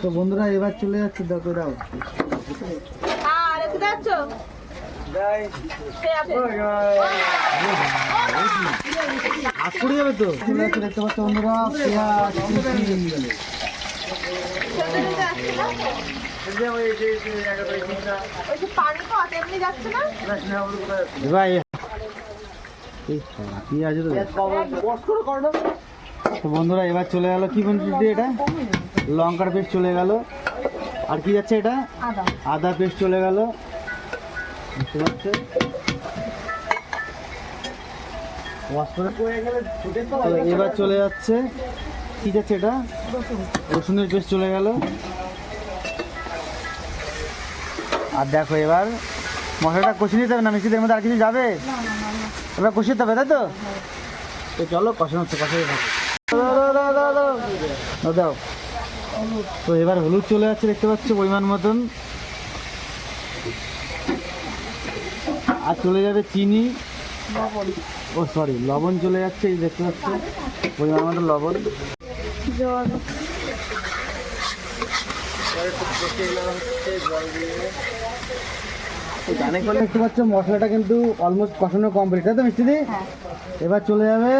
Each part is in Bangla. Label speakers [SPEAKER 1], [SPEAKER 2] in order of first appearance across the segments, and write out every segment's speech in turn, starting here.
[SPEAKER 1] তো বন্ধুরা এবার চলে যাচ্ছে, দেখো দাও আজ করে যাবে তো চলে যাচ্ছে, দেখতে পাচ্ছ বন্ধুরা পেঁয়াজ ভাই তো বন্ধুরা এবার চলে গেল কি বলছি এটা লঙ্কার পেস্ট চলে গেল, আর কি যাচ্ছে এটা আদা পেস্ট চলে গেল, বুঝতে পারছো? এবার চলে যাচ্ছে কি যাচ্ছে এটা রসুনের পেস্ট চলে গেল। আর দেখো এবার মশলাটা কষিয়ে নিতে হবে না, মিষ্টিদের মধ্যে আর কিছু যাবে, এবার কষিয়ে নিতে হবে তাই তো? তো চলো কষানো হচ্ছে, কষাই থাকে দাও। তো এবার হলুদ চলে যাচ্ছে, দেখতে পাচ্ছ পরিমাণ মতন, আর চলে যাবে চিনি, ও সরি লবণ চলে যাচ্ছে, এই দেখতে পাচ্ছ পরিমাণ মতো লবণ। দেখতে পাচ্ছ মশলাটা কিন্তু অলমোস্ট কষানো কমপ্লিট, তাই তো মিষ্টি দি? এবার চলে যাবে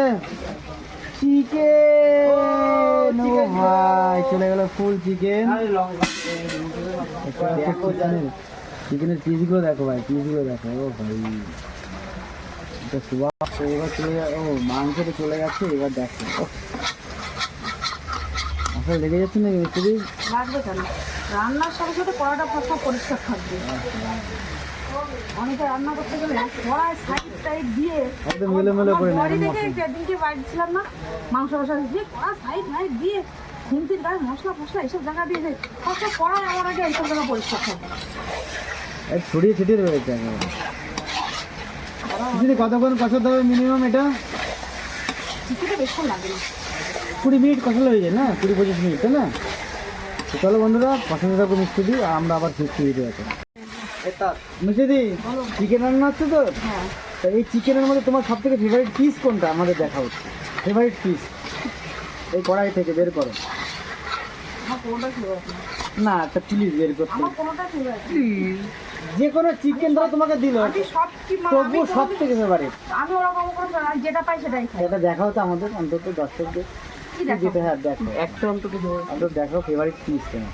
[SPEAKER 1] চিকেন, ভাই চলে গেল ফুল চিকেন। চিকেনের পিসগুলো দেখো ভাই, পিসগুলো দেখো, ও ভাই এটা সুবাস। এবার চলে ও মাংসটা চলে গেছে, এবার দেখো আসলে লেগে যাচ্ছে নাকি মিস্ত্রি?
[SPEAKER 2] লাগবে কেন, রান্নার সাথে সাথে কড়াটা সব পরিষ্কার থাকবে। অনেকে রান্না করতে গেলে কড়াই সাইড টাইড দিয়ে
[SPEAKER 1] একদম মেলে করে
[SPEAKER 2] বাড়ি থেকে একদিনকে বাড়ি ছিলাম না, মাংস মশলা দিয়ে কড়া সাইড টাইড দিয়ে খুন্তির গায়ে মশলা ফসলা এইসব জায়গা দিয়ে সব কড়াই আমার আগে এইসব জায়গা পরিষ্কার থাকবে।
[SPEAKER 1] ছড়িয়ে ছিটিয়ে রয়েছে কতক্ষণ কষাতে হবে মিনিমাম? এটা
[SPEAKER 2] চিকেনে বেশক্ষণ লাগে না,
[SPEAKER 1] 20 মিনিট কষালে হয়ে যায় না, 20-25 মিনিট, তাই না? তো চলো বন্ধুরা কষাতে থাকবো মিষ্টি দিই, আমরা আবার ফিরছি দিতে আছে মিষ্টি দি। চিকেন রান্না হচ্ছে তো, তা এই চিকেনের মধ্যে তোমার সব থেকে ফেভারিট পিস কোনটা আমাদের দেখা হচ্ছে? ফেভারিট পিস এই কড়াই থেকে বের করো না, একটা প্লিজ বের করতে, যে কোনো চিকেন ধরো তোমাকে দিল তবুও সব থেকে ফেভারিট।
[SPEAKER 2] আমি ওরকম যেটা পাই সেটাই খাই।
[SPEAKER 1] এটা দেখাও তো আমাদের অন্তত দর্শকদের, যেটা হ্যাঁ দেখো একটা অন্তত দেখো ফেভারিট পিস কেন।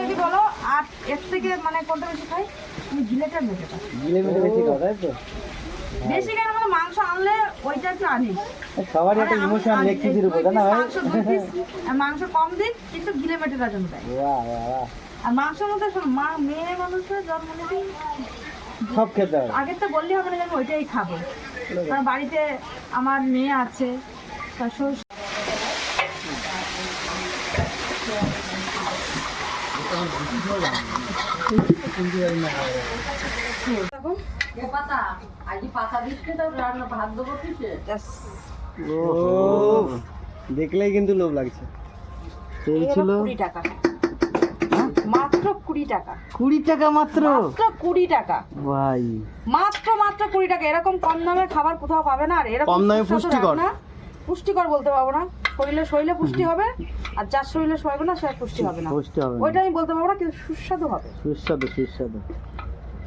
[SPEAKER 2] যদি বলো আর এর থেকে মানে কোনটা বেশি খাই, আমি গিলেটা বেশি খাই।
[SPEAKER 1] গিলেমেটে বেশি খাও তাই তো?
[SPEAKER 2] বেশি কেন মানে মাংস আনলে ওইটা একটু আনি,
[SPEAKER 1] সবারই একটা ইমোশন লেগ পিসের উপর, তাই না ভাই?
[SPEAKER 2] মাংস কম দিন কিন্তু গিলেমেটের জন্য দেয়। আর মাংসের মধ্যে মেয়ে মানুষের জন্ম নিতে
[SPEAKER 1] সব খেতে হবে,
[SPEAKER 2] আগে তো বললে হবে না যে আমি ওইটাই খাবো, কারণ বাড়িতে আমার মেয়ে আছে, তার শ্বশুর
[SPEAKER 1] দেখলেই কিন্তু লোভ লাগছে। এই ছিল
[SPEAKER 2] 20 টাকা, মাত্র 20 টাকা।
[SPEAKER 1] 20 টাকা মাত্র?
[SPEAKER 2] মাত্র 20 টাকা
[SPEAKER 1] ভাই,
[SPEAKER 2] মাত্র 20 টাকা। এরকম কম দামে খাবার কোথাও পাবে না। আর এরকম
[SPEAKER 1] কম দামে পুষ্টিকর
[SPEAKER 2] না, পুষ্টিকর বলতে পারবো না, শরীরে পুষ্টি হবে, আর যার শরীরে শোয়াবে না সে পুষ্টি হবে না, ওইটা আমি বলতে পারবো না, কিন্তু সুস্বাদু হবে, সুস্বাদু।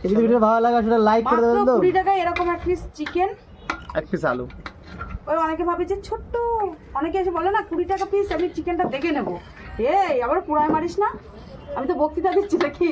[SPEAKER 1] যদি ভিডিও ভালো লাগে সেটা লাইক করে দেবেন তো।
[SPEAKER 2] 20 টাকায় এরকম এক পিস চিকেন,
[SPEAKER 1] এক পিস আলু।
[SPEAKER 2] ওই অনেকে ভাবে যে ছোট্ট, অনেকে এসে বলে না 20 টাকা পিস, আমি চিকেনটা দেখে নেবো। এই আবার পুরাই মারিস না, আমি তো বক্তৃতা দিচ্ছি, দেখি